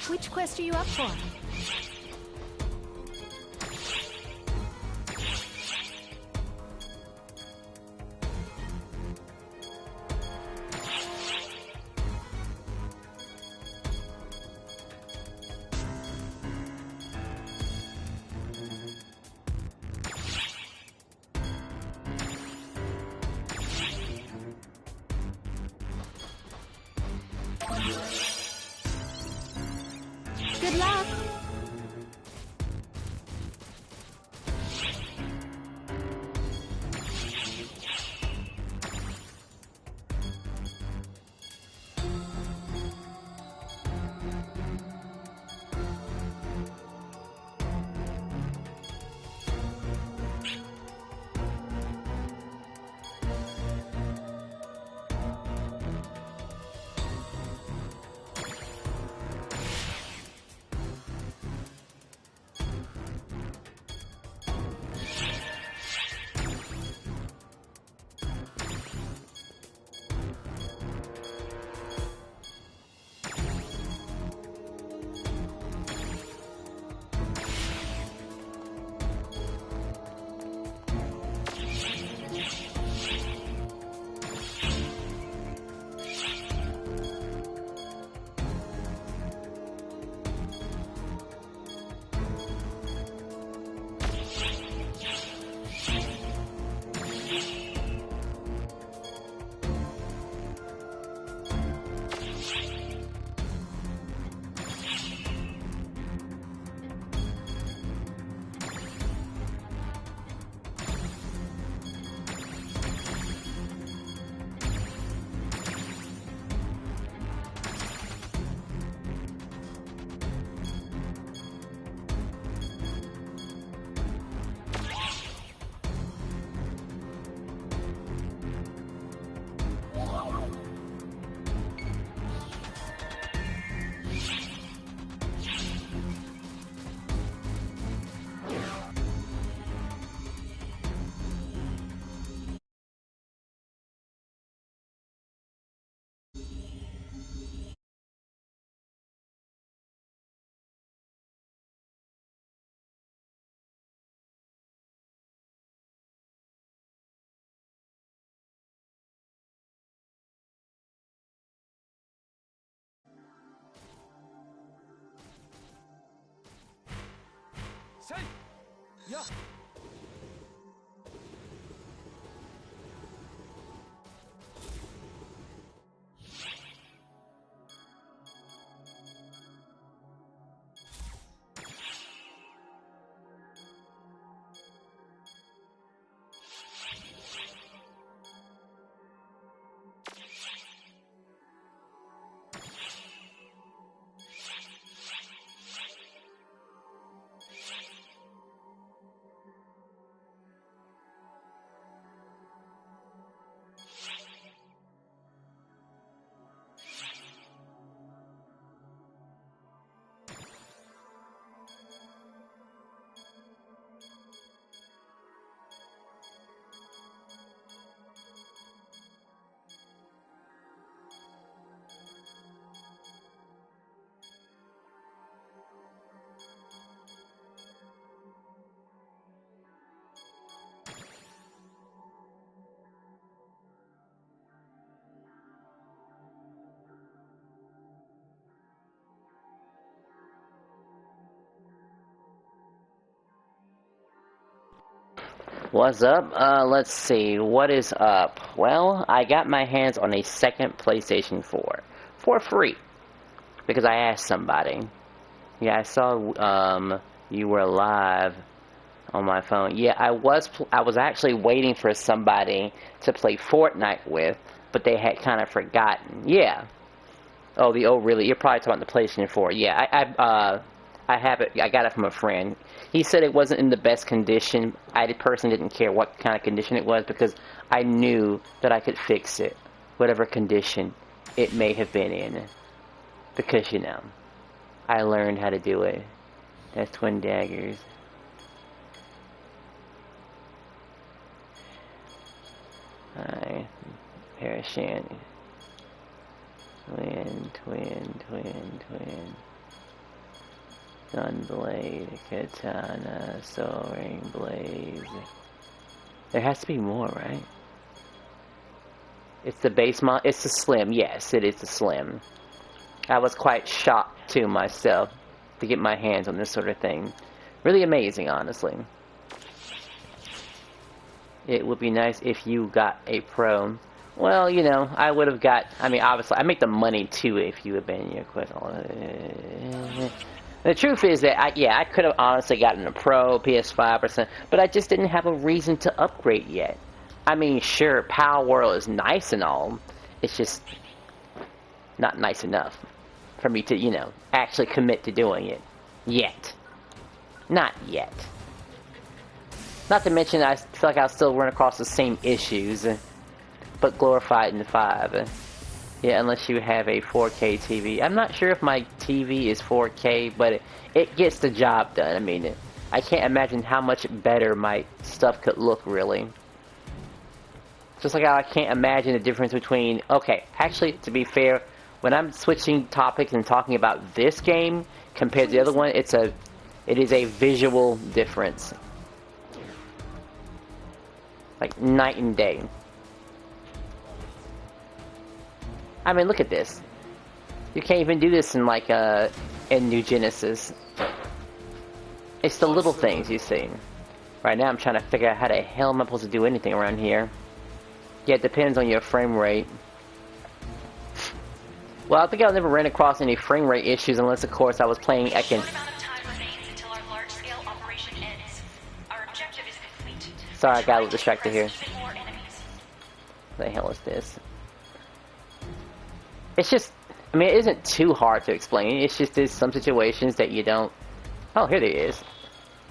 Which quest are you up for? Good luck! Say! Yeah! What's up? Let's see. What is up? Well, I got my hands on a second PlayStation 4 for free because I asked somebody. Yeah, I saw you were live on my phone. Yeah, I was actually waiting for somebody to play FightNoid with, but they had kind of forgotten. Yeah. Oh, really? You're probably talking about the PlayStation 4. Yeah, I have it. I got it from a friend. He said it wasn't in the best condition. I personally didn't care what kind of condition it was because I knew that I could fix it, whatever condition it may have been in. Because, you know, I learned how to do it. That's twin daggers. Alright. Parashant. Twin. Gunblade, katana, soaring blaze. There has to be more, right? It's the base mod. It's the slim. Yes, it is the slim. I was quite shocked to myself to get my hands on this sort of thing. Really amazing, honestly. It would be nice if you got a pro. Well, you know, I would have got... I mean, obviously, I make the money, too, if you had been your question. The truth is that, I could have honestly gotten a pro, PS5 or something, but I just didn't have a reason to upgrade yet. I mean, sure, Power World is nice and all. It's just not nice enough for me to, you know, actually commit to doing it. Yet. Not yet. Not to mention, I feel like I'll still run across the same issues, but glorified in 5. Yeah, unless you have a 4K TV. I'm not sure if my TV is 4K, but it gets the job done. I mean, I can't imagine how much better my stuff could look, really. Just like I can't imagine the difference between... Okay, actually, to be fair, when I'm switching topics and talking about this game compared to the other one, it is a visual difference. Like, night and day. I mean, look at this. You can't even do this in, like, in New Genesis. It's the little things, you see. Right now, I'm trying to figure out how the hell am I supposed to do anything around here. Yeah, it depends on your frame rate. Well, I think I never ran across any frame rate issues unless, of course, I was playing Sorry, I got a little distracted here. What the hell is this? It's just, I mean, it isn't too hard to explain. It's just there's some situations that you don't... Oh, here it is.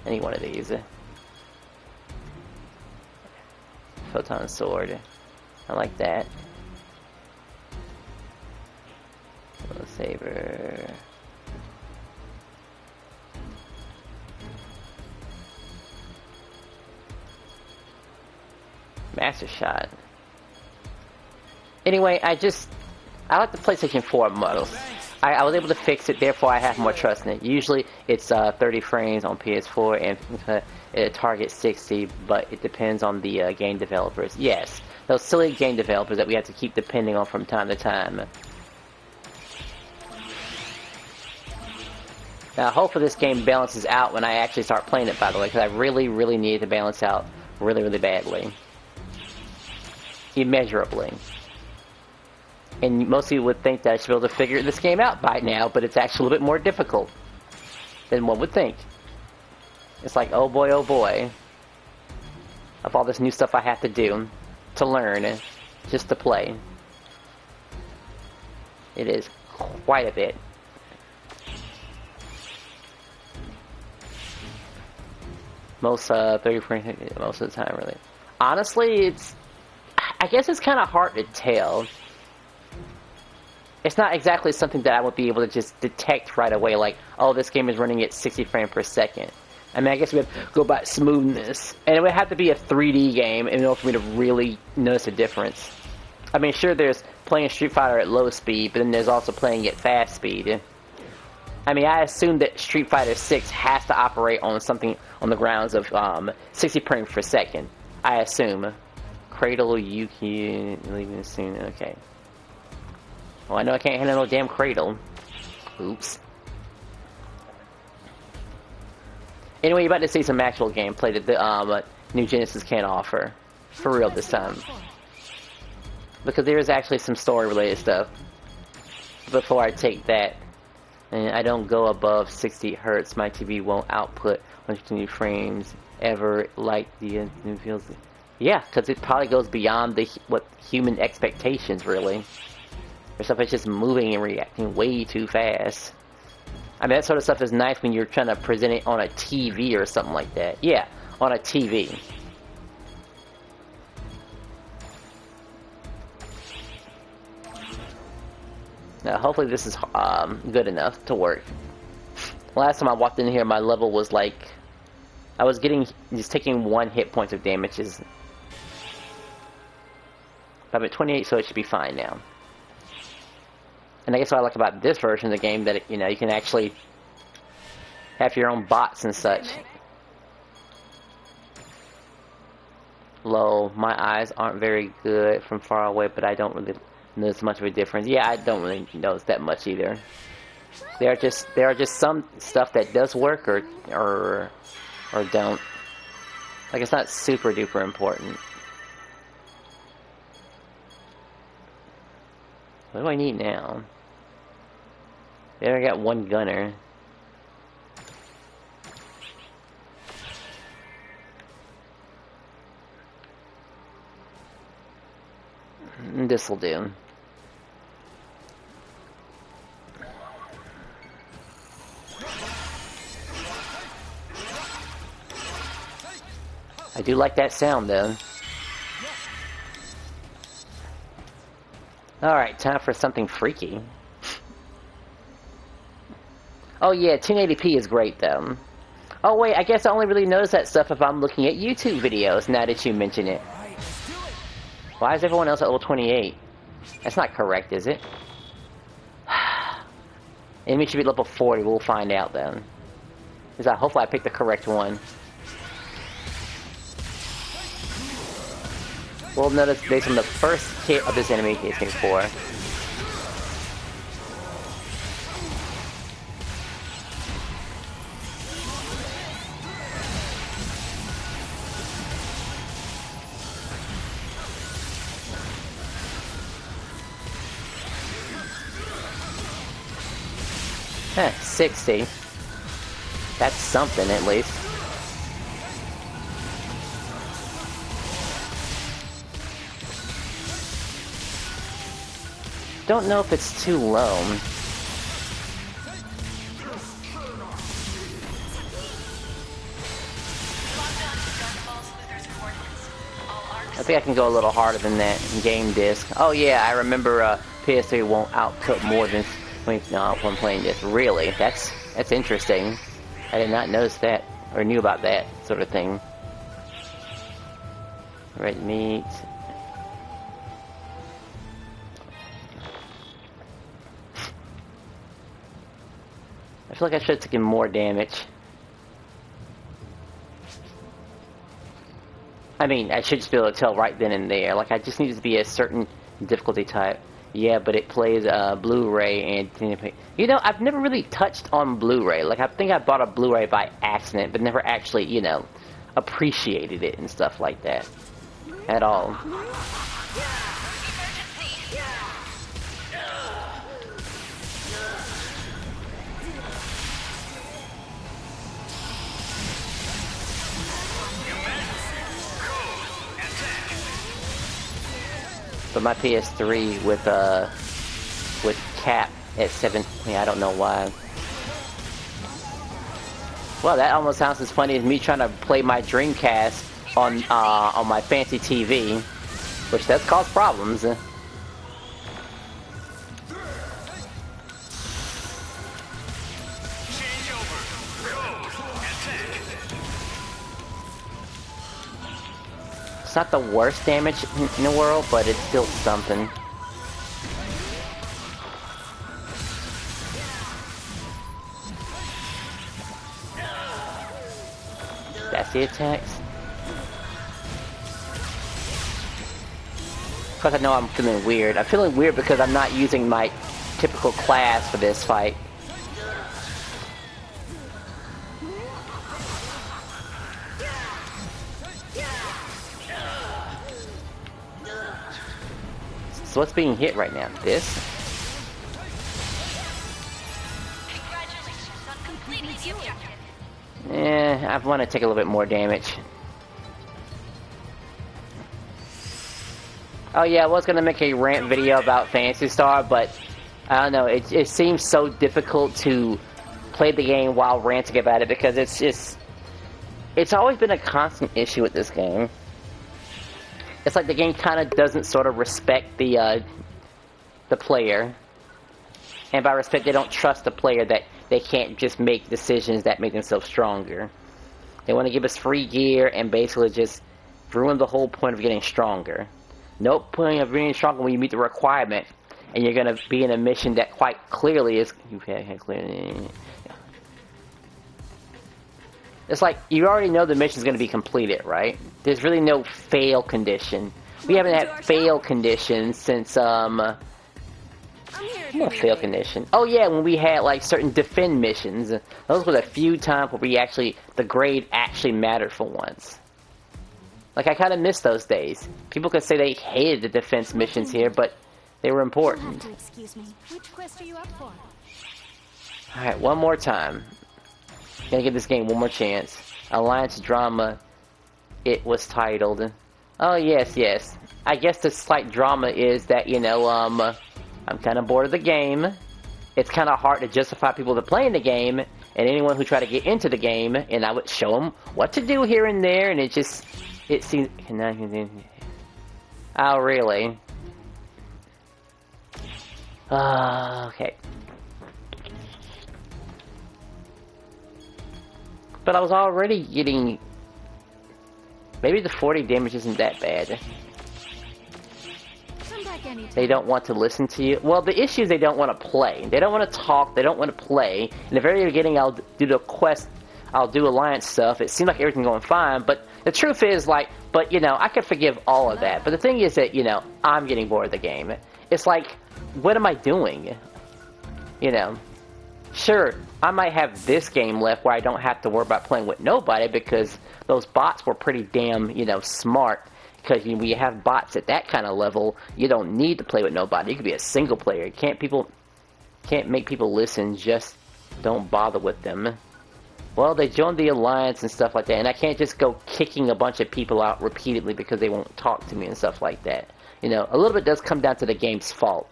Any one of these. Photon sword. I like that. Saber. Master shot. Anyway, I like the PlayStation 4 models. I was able to fix it, therefore I have more trust in it. Usually it's 30 frames on PS4 and it targets 60, but it depends on the game developers. Yes, those silly game developers that we have to keep depending on from time to time. Now, hopefully this game balances out when I actually start playing it, by the way, because I really, really need it to balance out really, really badly. Immeasurably. And most people would think that I should be able to figure this game out by now, but it's actually a little bit more difficult than one would think. It's like, oh boy, of all this new stuff I have to do, to learn, just to play. It is quite a bit. Most 30 frames most of the time, really. Honestly, I guess it's kind of hard to tell. It's not exactly something that I would be able to just detect right away, like, oh, this game is running at 60 frames per second. I mean, I guess we would go by smoothness. And it would have to be a 3D game in order for me to really notice a difference. I mean, sure, there's playing Street Fighter at low speed, but then there's also playing at fast speed. I mean, I assume that Street Fighter 6 has to operate on something on the grounds of 60 frames per second. I assume. Cradle, you can leave it soon. Okay. Well, I know I can't handle no damn cradle. Oops. Anyway, you're about to see some actual gameplay that the New Genesis can't offer. For real this time. Because there is actually some story-related stuff. Before I take that, and I don't go above 60 hertz, my TV won't output 120 frames ever like the new feels. Yeah, because it probably goes beyond what human expectations, really. Or stuff is just moving and reacting way too fast. I mean, that sort of stuff is nice when you're trying to present it on a TV or something like that. Yeah, on a TV. Now, hopefully this is good enough to work. Last time I walked in here, my level was like... I was just taking 1 hit point of damages. I'm at 28, so it should be fine now. And I guess what I like about this version of the game that, you know, you can actually have your own bots and such. Low, my eyes aren't very good from far away, but I don't really notice much of a difference. Yeah, I don't really notice that much either. There are just some stuff that does work or don't. Like, it's not super duper important. What do I need now? There, I got one gunner. This'll do. I do like that sound though. Alright, time for something freaky. Oh yeah, 1080p is great though. Oh wait, I guess I only really notice that stuff if I'm looking at YouTube videos now that you mention it. Why is everyone else at level 28? That's not correct, is it? Enemy should be level 40, we'll find out then. Hopefully I picked the correct one. We'll notice based on the first hit of this enemy, it's getting 4. Heh, 60. That's something at least. Don't know if it's too low. I think I can go a little harder than that in game disc. Oh yeah, I remember PS3 won't output more than when playing this. Really? That's interesting. I did not notice that or knew about that sort of thing. Red meat. I feel like I should have taken more damage. I mean, I should just be able to tell right then and there. Like, I just need to be a certain difficulty type. Yeah, but it plays Blu-ray and... You know, I've never really touched on Blu-ray. Like, I think I bought a Blu-ray by accident, but never actually, you know, appreciated it and stuff like that. At all. But my PS3 with cap at 7, I don't know why. Well, that almost sounds as funny as me trying to play my Dreamcast on my fancy TV, which does cause problems. It's not the worst damage in the world, but it's still something. That's the attacks. Of course, I know I'm feeling weird. I'm feeling weird because I'm not using my typical class for this fight. So what's being hit right now? This? I want to take a little bit more damage. Oh yeah, I was going to make a rant video about Phantasy Star, but I don't know, it seems so difficult to play the game while ranting about it because it's always been a constant issue with this game. It's like the game kind of doesn't sort of respect the player. And by respect, they don't trust the player that they can't just make decisions that make themselves stronger. They want to give us free gear and basically just ruin the whole point of getting stronger. No point of getting stronger when you meet the requirement and you're going to be in a mission that quite clearly is... It's like, you already know the mission's going to be completed, right? There's really no fail condition. We haven't had fail conditions since, I'm here if you what need fail me. condition? Oh yeah, when we had, like, certain defend missions. Those were the few times where we actually, the grade actually mattered for once. Like, I kind of miss those days. People could say they hated the defense missions here, but they were You'll important. have to excuse me. Which quest are you up for? Alright, one more time. Gonna give this game one more chance. Alliance Drama, it was titled. Oh, yes, yes. I guess the slight drama is that, you know, I'm kind of bored of the game. It's kind of hard to justify people to play in the game, and anyone who tried to get into the game, and I would show them what to do here and there, and it seems... Oh, really? Okay. But I was already getting... Maybe the 40 damage isn't that bad. Come back anytime. They don't want to listen to you. Well, the issue is they don't want to play. They don't want to talk. They don't want to play. In the very beginning, I'll do the quest. I'll do alliance stuff. It seemed like everything's going fine. But the truth is, like, but, you know, I could forgive all of that. But the thing is that, you know, I'm getting bored of the game. It's like, what am I doing? You know. Sure, I might have this game left where I don't have to worry about playing with nobody because those bots were pretty damn, you know, smart. Because when you have bots at that kind of level, you don't need to play with nobody. You could be a single player. Can't make people listen, just don't bother with them. Well, they joined the alliance and stuff like that, and I can't just go kicking a bunch of people out repeatedly because they won't talk to me and stuff like that. You know, a little bit does come down to the game's fault.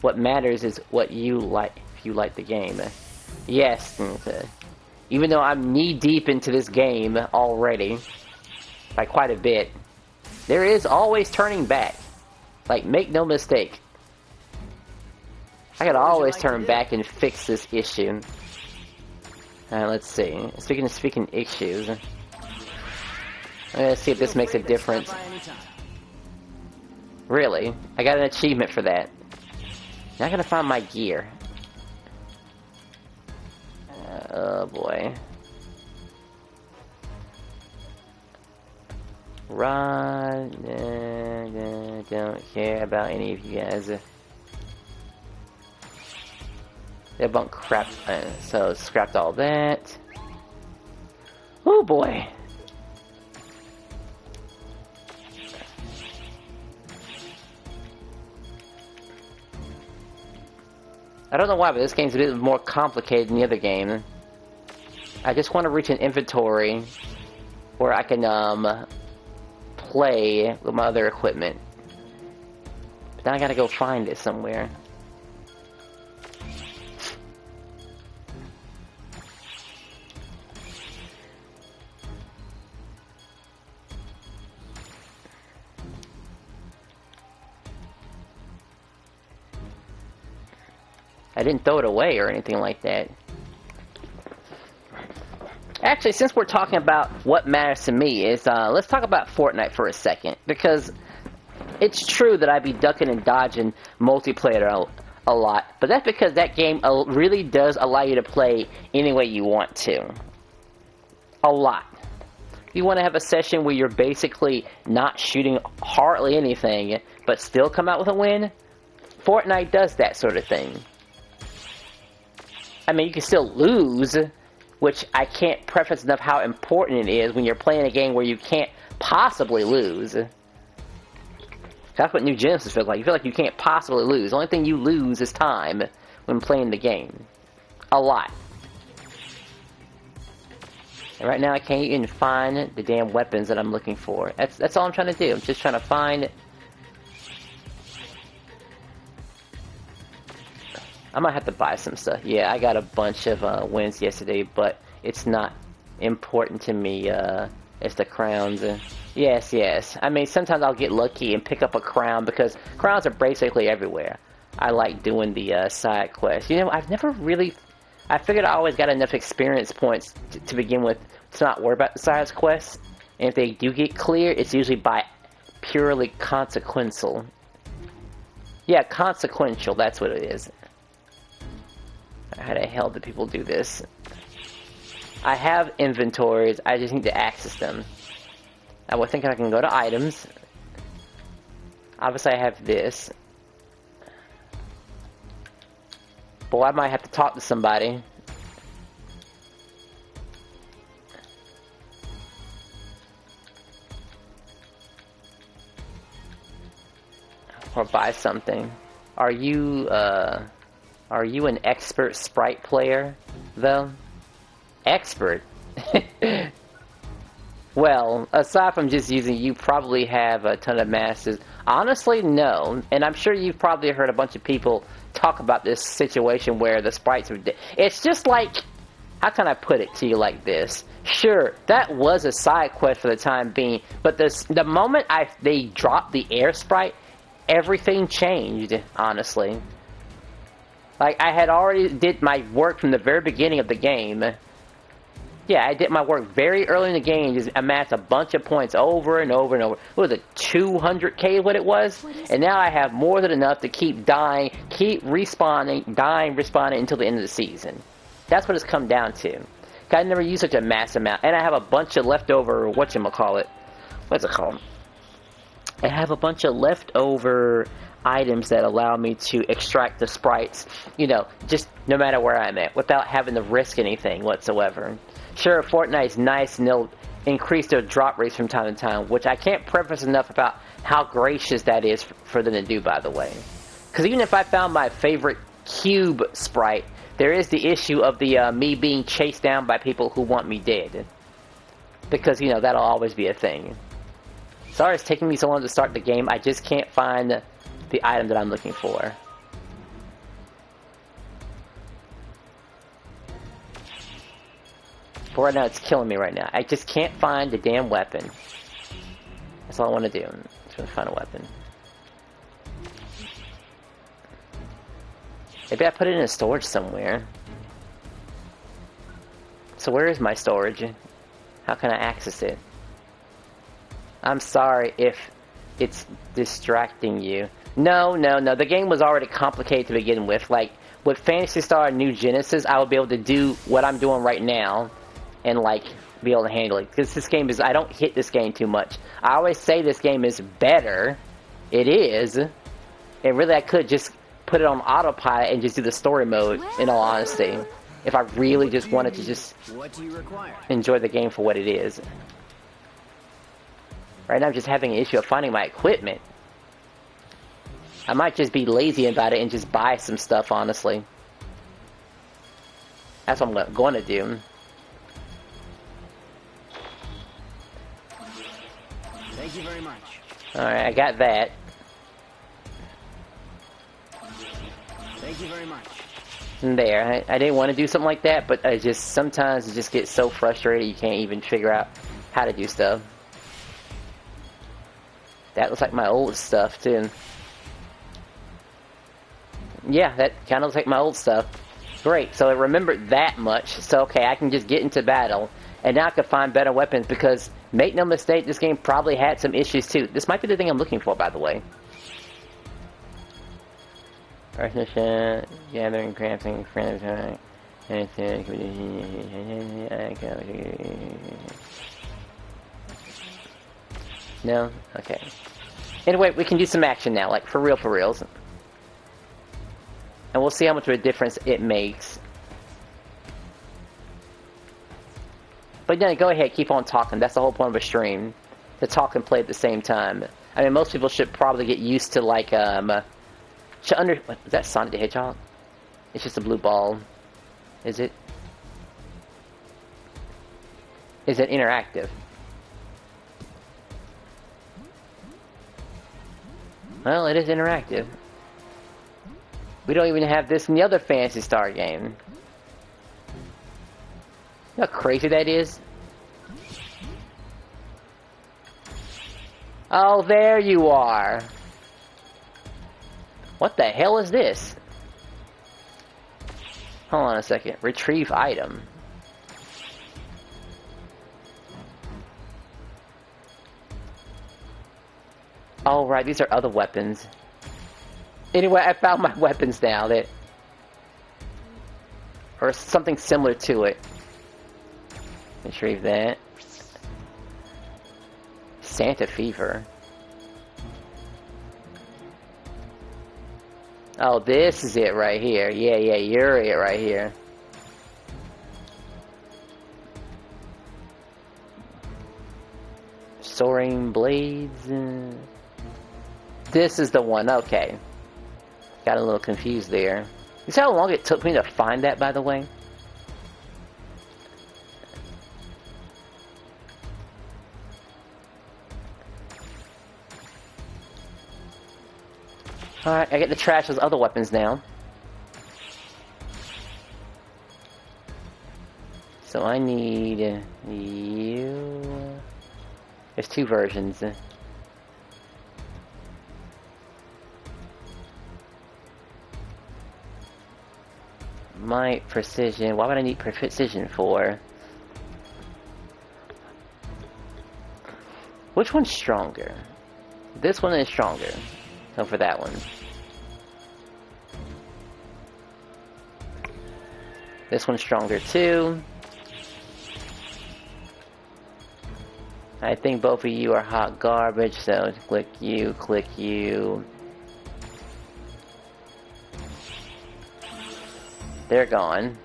What matters is what you like. You like the game. Yes, even though I'm knee-deep into this game already, by quite a bit, there is always turning back. Like, make no mistake. I could always turn back and fix this issue. Alright, let's see. Speaking issues, let's see if this makes a difference. Really? I got an achievement for that. Now I gotta find my gear. Oh boy. Rod, don't care about any of you guys. They're about crap, so scrapped all that. Oh boy. I don't know why, but this game's a bit more complicated than the other game. I just want to reach an inventory where I can play with my other equipment. But now I gotta go find it somewhere. I didn't throw it away or anything like that. Actually, since we're talking about what matters to me, is let's talk about FightNoid for a second. Because it's true that I'd be ducking and dodging multiplayer a lot. But that's because that game really does allow you to play any way you want to. A lot. You want to have a session where you're basically not shooting hardly anything, but still come out with a win? FightNoid does that sort of thing. I mean, you can still lose, which I can't preface enough how important it is when you're playing a game where you can't possibly lose. That's what New Genesis feels like. You feel like you can't possibly lose. The only thing you lose is time when playing the game. A lot. And right now I can't even find the damn weapons that I'm looking for. That's all I'm trying to do. I'm just trying to find... I might have to buy some stuff. Yeah, I got a bunch of wins yesterday, but it's not important to me. It's the crowns. Yes, yes. I mean, sometimes I'll get lucky and pick up a crown because crowns are basically everywhere. I like doing the side quests. You know, I've never really... I figured I always got enough experience points to begin with to not worry about the side quests. And if they do get cleared, it's usually by purely consequential. Yeah, consequential, that's what it is. How the hell do people do this? I have inventories, I just need to access them. I would think I can go to items. Obviously I have this. Boy, I might have to talk to somebody. Or buy something. Are you an expert sprite player, though? Expert? Well, aside from just using, you probably have a ton of masters. Honestly, no. And I'm sure you've probably heard a bunch of people talk about this situation where the sprites are... It's just like... How can I put it to you like this? Sure, that was a side quest for the time being, but the moment they dropped the air sprite, everything changed, honestly. Like, I had already did my work from the very beginning of the game. Yeah, I did my work very early in the game, just amassed a bunch of points over and over and over. What was it, 200k what it was? And now I have more than enough to keep dying, keep respawning, dying, respawning until the end of the season. That's what it's come down to. I never used such a mass amount. And I have a bunch of leftover, whatchamacallit. What's it called? I have a bunch of leftover items that allow me to extract the sprites, you know, just no matter where I'm at, without having to risk anything whatsoever. Sure, Fortnite's nice and they'll increase their drop rates from time to time, which I can't preface enough about how gracious that is for them to do, by the way. Because even if I found my favorite cube sprite, there is the issue of the me being chased down by people who want me dead. Because, you know, that'll always be a thing. Sorry it's taking me so long to start the game, I just can't find the item that I'm looking for. For right now, it's killing me right now. I just can't find the damn weapon. That's all I want to do. I'm just going to find a weapon. Maybe I put it in a storage somewhere. So where is my storage? How can I access it? I'm sorry if it's distracting you. No. The game was already complicated to begin with. Like, with Phantasy Star New Genesis, I would be able to do what I'm doing right now and, like, be able to handle it. Because this game is... I don't hit this game too much. I always say this game is better. It is. And really, I could just put it on autopilot and just do the story mode, in all honesty. If I really just wanted to just enjoy the game for what it is. Right now I'm just having an issue of finding my equipment. I might just be lazy about it and just buy some stuff, honestly. That's what I'm going to do. Thank you very much. Alright, I got that. Thank you very much. There. I didn't want to do something like that, but I just... Sometimes it just gets so frustrated you can't even figure out how to do stuff. That looks like my old stuff, too. Yeah, that kind of looks like my old stuff. Great, so I remembered that much. So, okay, I can just get into battle. And now I can find better weapons because, make no mistake, this game probably had some issues, too. This might be the thing I'm looking for, by the way. Artificial, gathering, crafting, friends, no? Okay. Anyway, we can do some action now, like, for reals. And we'll see how much of a difference it makes. But then, go ahead, keep on talking. That's the whole point of a stream. To talk and play at the same time. I mean, most people should probably get used to, like, what, is that Sonic the Hedgehog? It's just a blue ball. Is it? Is it interactive? Well, it is interactive. We don't even have this in the other Phantasy Star game. You know how crazy that is? Oh, there you are. What the hell is this? Hold on a second. Retrieve item. Oh, right. These are other weapons. Anyway, I found my weapons now. Or something similar to it. Retrieve that. Santa Fever. Oh, this is it right here. Yeah, you're it right here. Soaring Blades. This is the one, okay. Got a little confused there. You see how long it took me to find that, by the way? Alright, I get to trash those other weapons now. So I need you. There's two versions. My precision. Why would I need precision for? Which one's stronger? This one is stronger. Go for that one. This one's stronger too. I think both of you are hot garbage, so click you, click you. They're gone.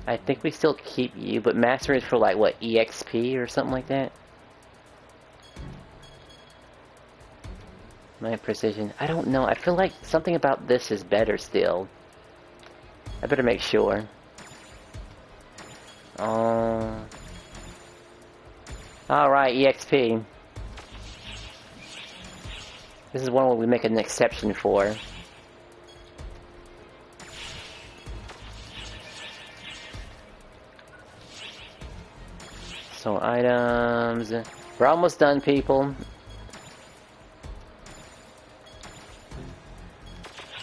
I think we still keep you, but master is for like, what, EXP or something like that? My precision. I don't know. I feel like something about this is better still. I better make sure. Alright, EXP. This is one where we make an exception for. So items. We're almost done, people.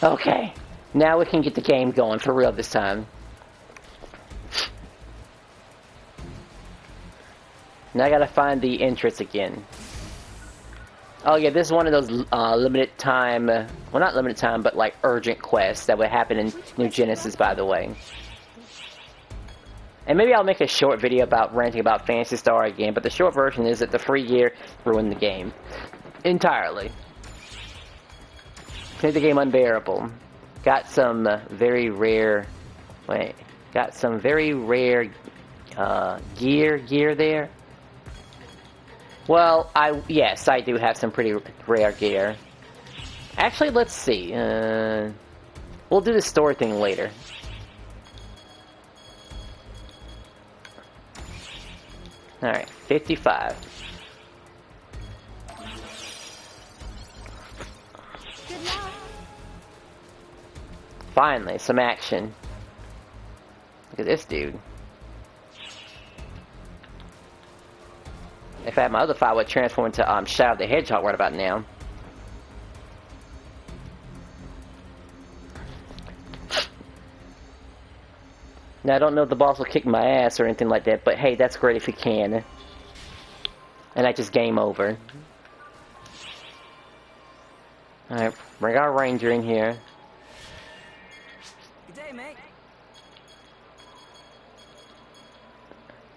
Okay. Now we can get the game going for real this time. Now I gotta find the entrance again. Oh yeah, this is one of those limited time, well not limited time, but like urgent quests that would happen in New Genesis, by the way. And maybe I'll make a short video about ranting about Phantasy Star again, but the short version is that the free gear ruined the game. Entirely. Made the game unbearable. Got some very rare, got some very rare gear there. Well, yes, I do have some pretty rare gear. Actually, let's see. We'll do the store thing later. Alright, 55. Good luck. Finally, some action. Look at this dude. If I had my other file, I would transform into Shadow the Hedgehog right about now. Now, I don't know if the boss will kick my ass or anything like that, but hey, that's great if he can. And I just game over. Alright, bring our ranger in here. Good day, mate.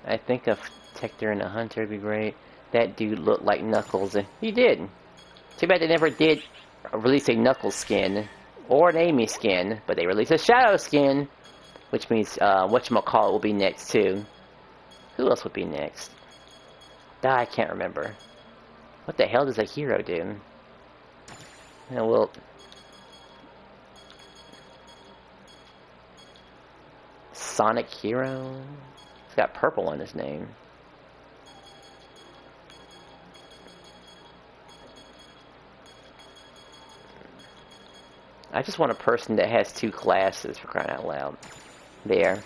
I think a Protector and a Hunter would be great. That dude looked like Knuckles. He did. Too bad they never did release a Knuckles skin. Or an Amy skin. But they released a Shadow skin. Which means, whatchamacallit will be next too. Who else would be next? I can't remember. What the hell does a hero do? Well... Sonic Hero? He's got purple on his name. I just want a person that has two classes, for crying out loud. There.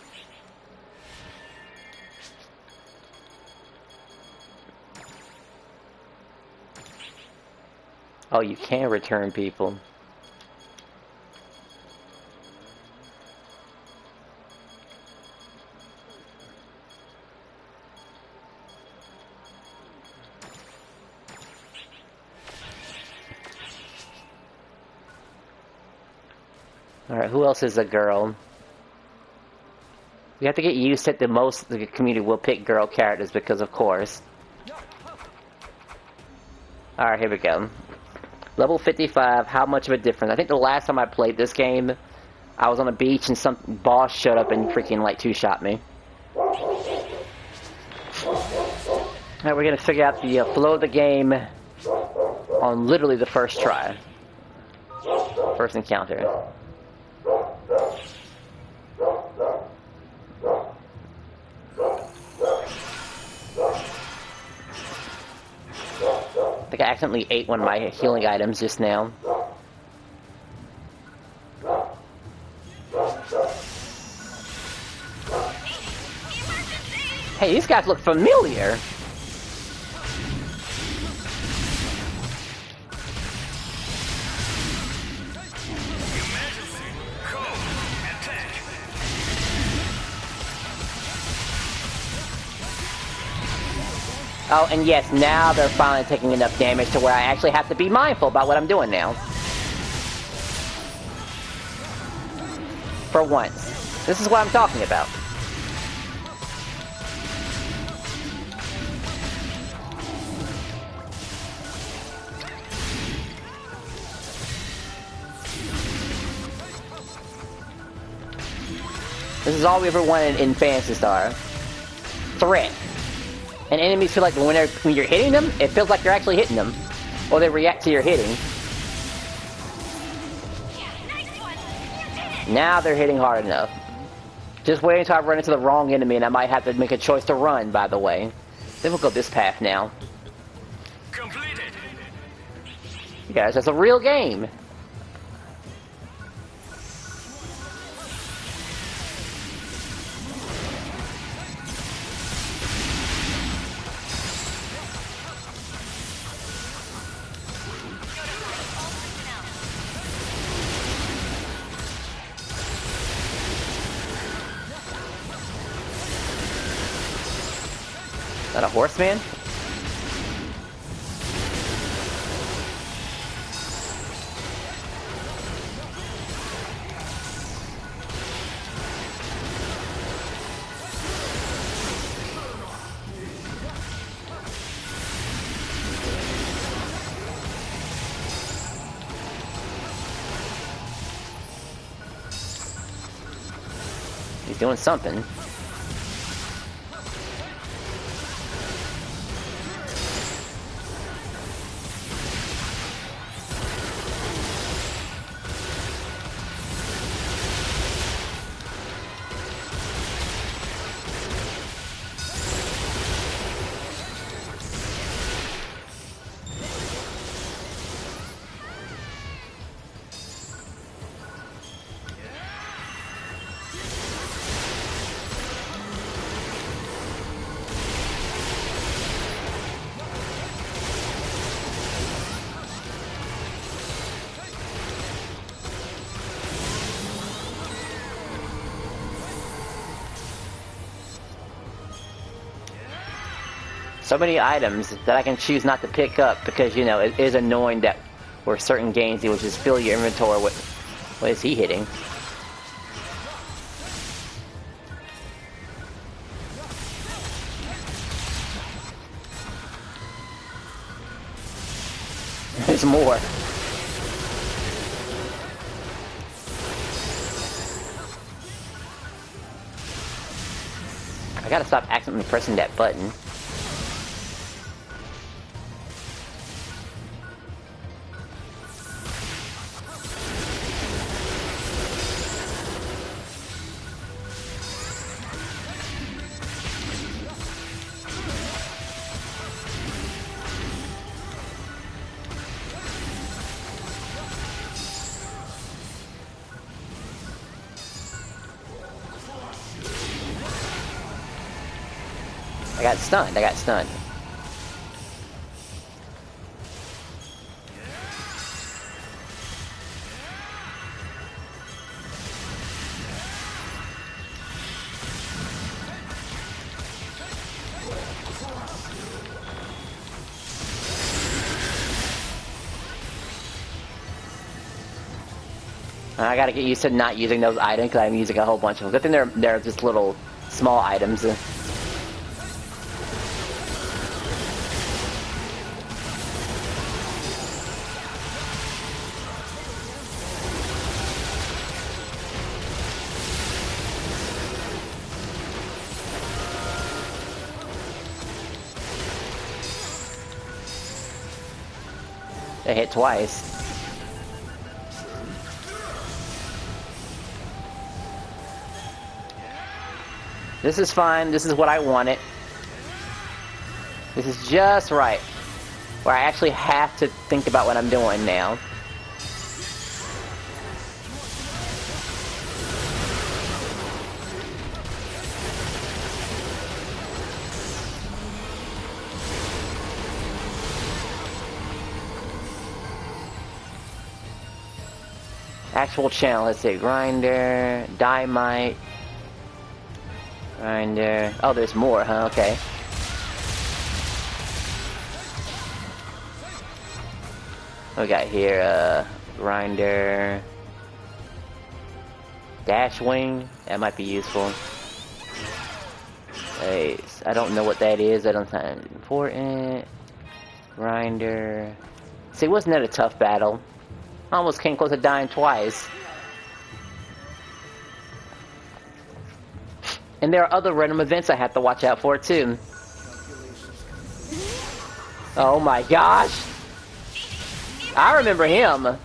Oh, you can return people. Alright, who else is a girl? You have to get used to it. The most the community will pick girl characters because, of course. Alright, here we go. Level 55, how much of a difference? I think the last time I played this game, I was on a beach and some boss showed up and freaking, like, two-shot me. Alright, we're gonna figure out the flow of the game on literally the first try. First encounter. I think I accidentally ate one of my healing items just now. Hey, these guys look familiar. Oh, and yes, now they're finally taking enough damage to where I actually have to be mindful about what I'm doing now. For once. This is what I'm talking about. This is all we ever wanted in Phantasy Star. Threat. And enemies feel like when you're hitting them, it feels like you're actually hitting them. Or they react to your hitting. Now they're hitting hard enough. Just wait until I run into the wrong enemy and I might have to make a choice to run, by the way. Then we'll go this path now. Completed. You guys, that's a real game. Is that a horseman? He's doing something. So many items that I can choose not to pick up because, you know, it is annoying that for certain games you will just fill your inventory with... What is he hitting? There's more. I gotta stop accidentally pressing that button. I got stunned, I got stunned. I gotta get used to not using those items because I'm using a whole bunch of them. Good thing they're just little small items. They hit twice. This is fine. This is what I wanted. This is just right. Where I actually have to think about what I'm doing now. Actual channel, let's see, grinder, dynamite, grinder. Oh, there's more, huh? Okay. We got here, grinder, dash wing. That might be useful. Hey, I don't know what that is. I don't find it important. Grinder. See, wasn't that a tough battle? I almost came close to dying twice. And there are other random events I have to watch out for too. Oh my gosh! I remember him! No,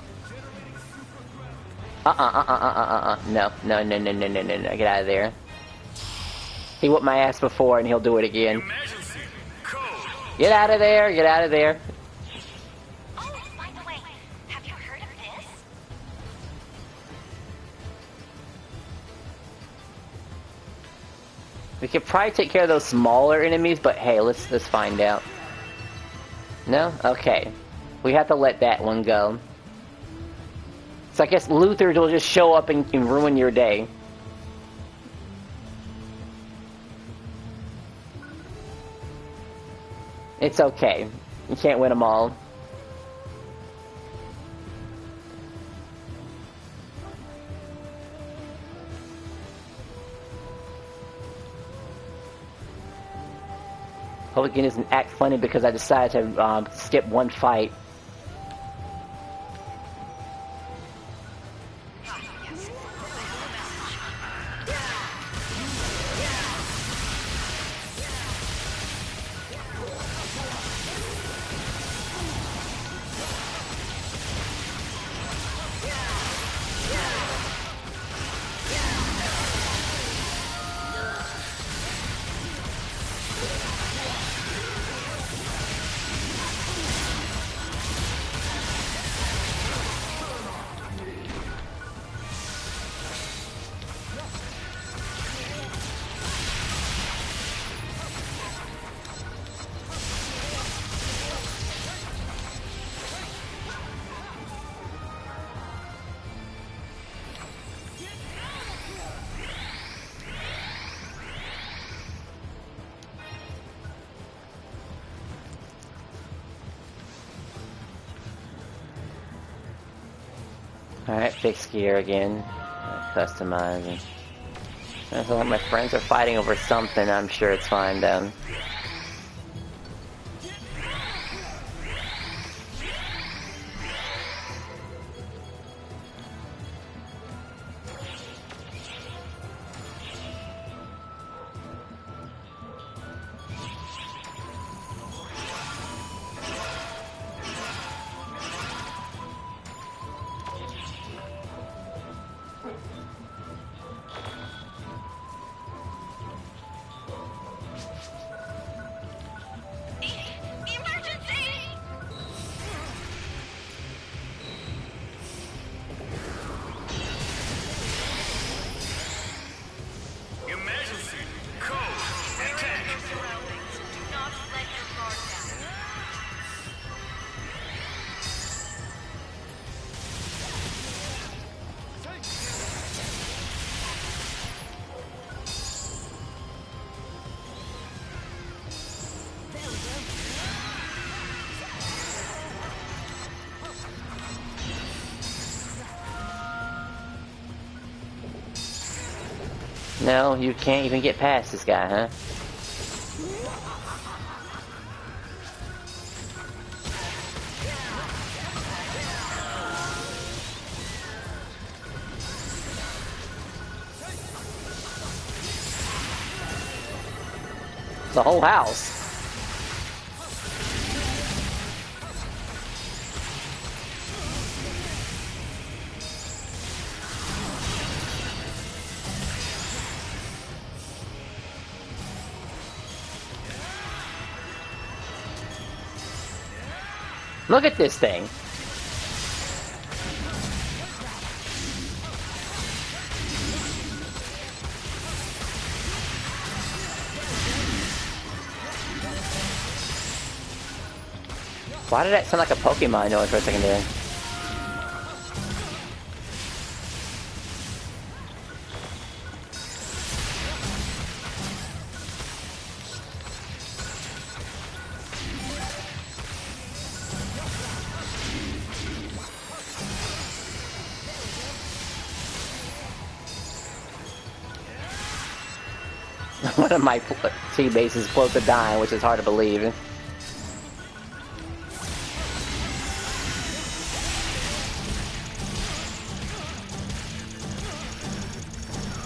get out of there. He whooped my ass before and he'll do it again. Get out of there, get out of there. We could probably take care of those smaller enemies, but hey, let's find out. No? Okay. We have to let that one go. So I guess Luther will just show up and ruin your day. It's okay. You can't win them all. Hope again doesn't act funny because I decided to skip one fight. Alright, fixed gear again. Customizing. As long as my friends are fighting over something, I'm sure it's fine then. No, you can't even get past this guy, huh? The whole house. Look at this thing. Why did that sound like a Pokemon noise for a second there? One of my teammates is close to dying, which is hard to believe.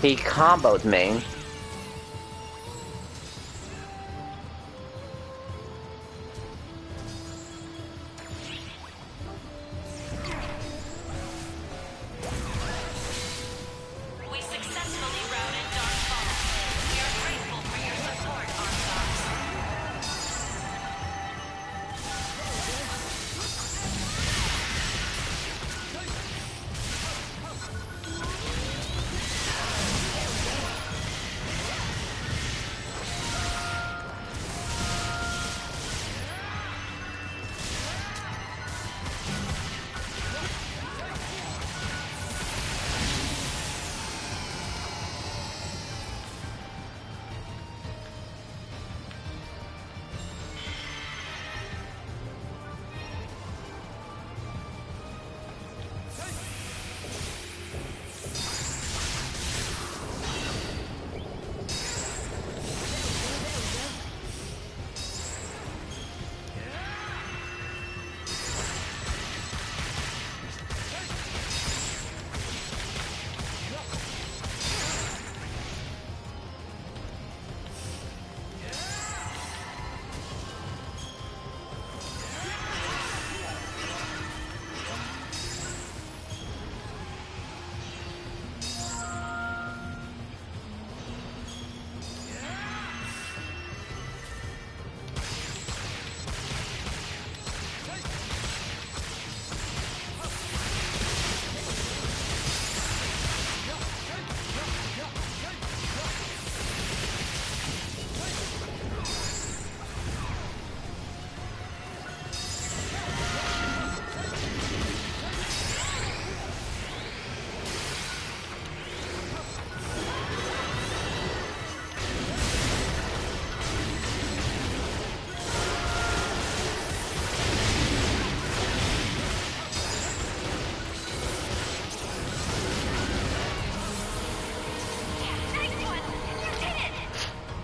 He comboed me. We successfully routed Darkfall. We are grateful for your support, Armsox.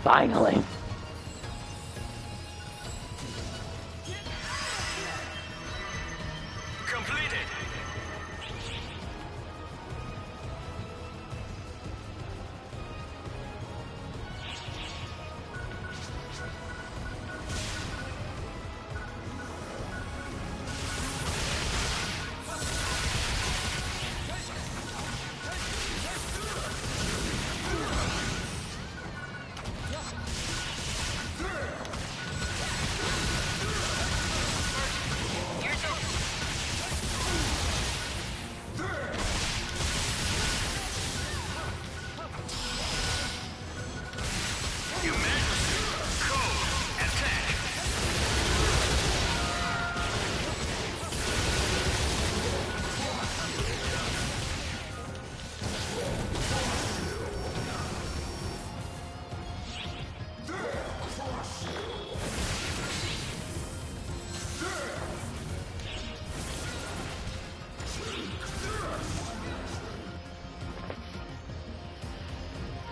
Finally. Completed.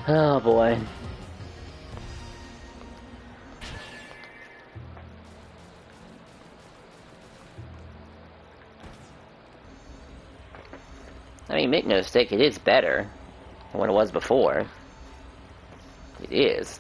Oh boy. I mean, make no mistake, it is better than what it was before. It is.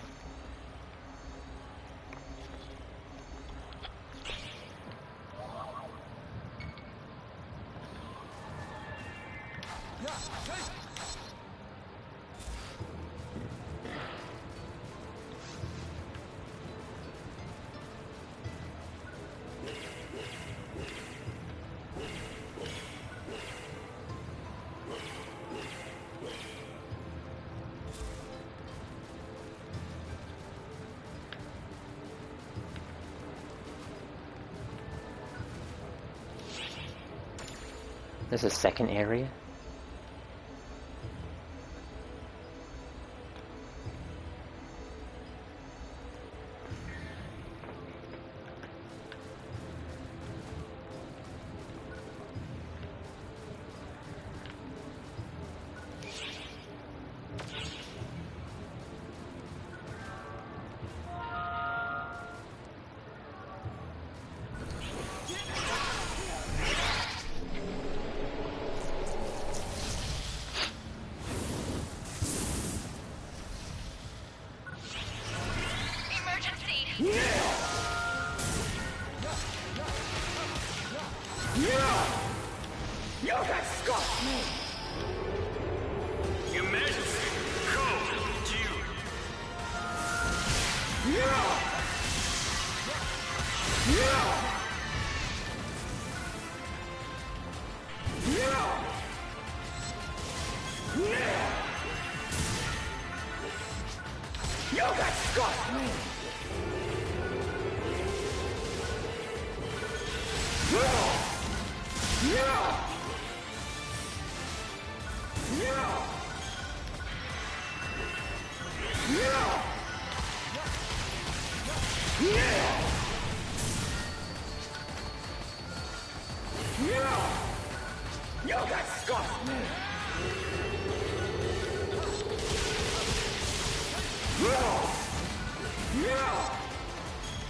There's a second area?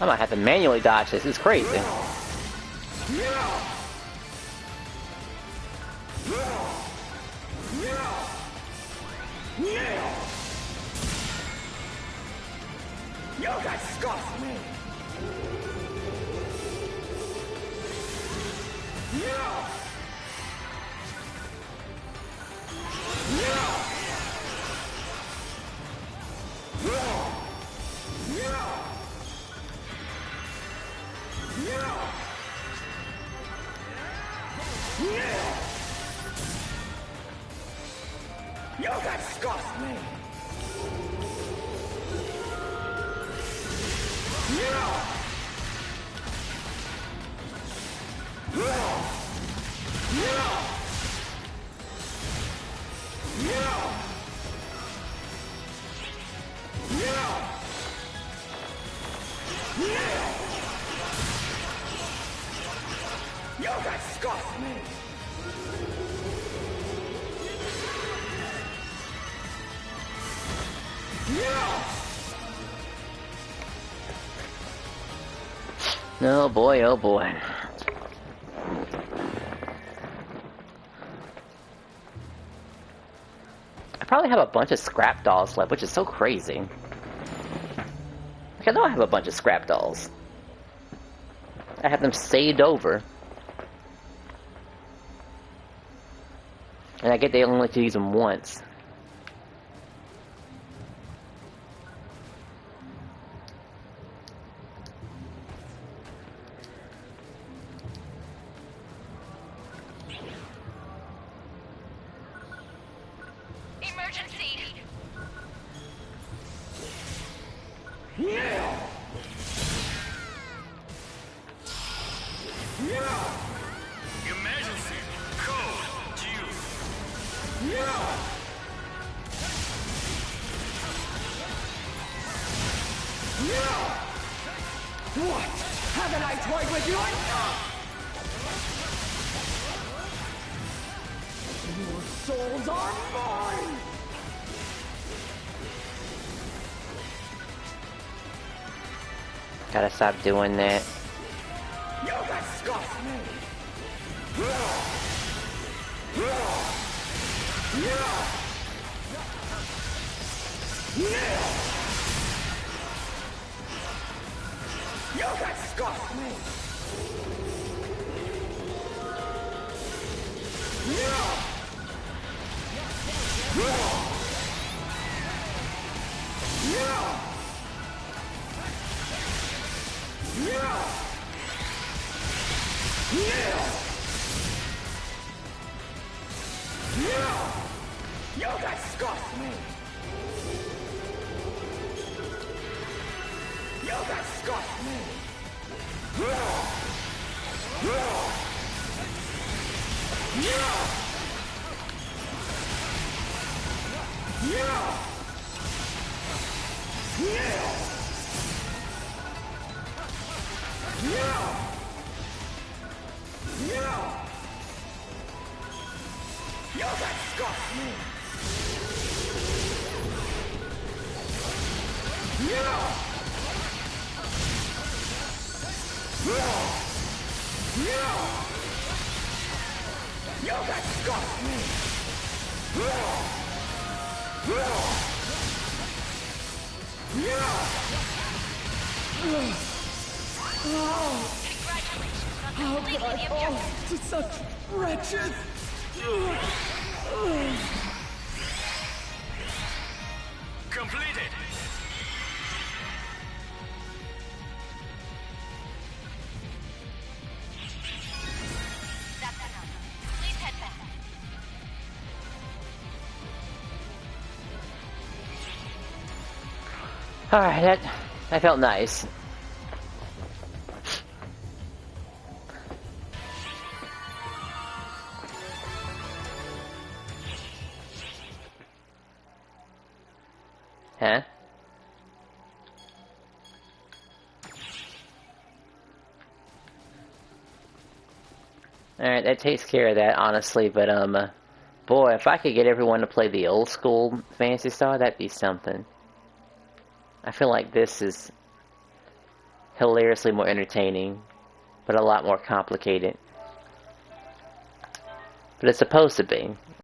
I might have to manually dodge this. It's crazy. Oh boy, oh boy. I probably have a bunch of scrap dolls left, which is so crazy. Like, I know I have a bunch of scrap dolls. I have them saved over. And I get they only let you use them once. Gotta stop doing that. To such wretches! Completed. That's enough. Please head back. Alright, that felt nice. Huh? Alright, that takes care of that, honestly, but, boy, if I could get everyone to play the old school Phantasy Star, that'd be something. I feel like this is hilariously more entertaining, but a lot more complicated. But it's supposed to be.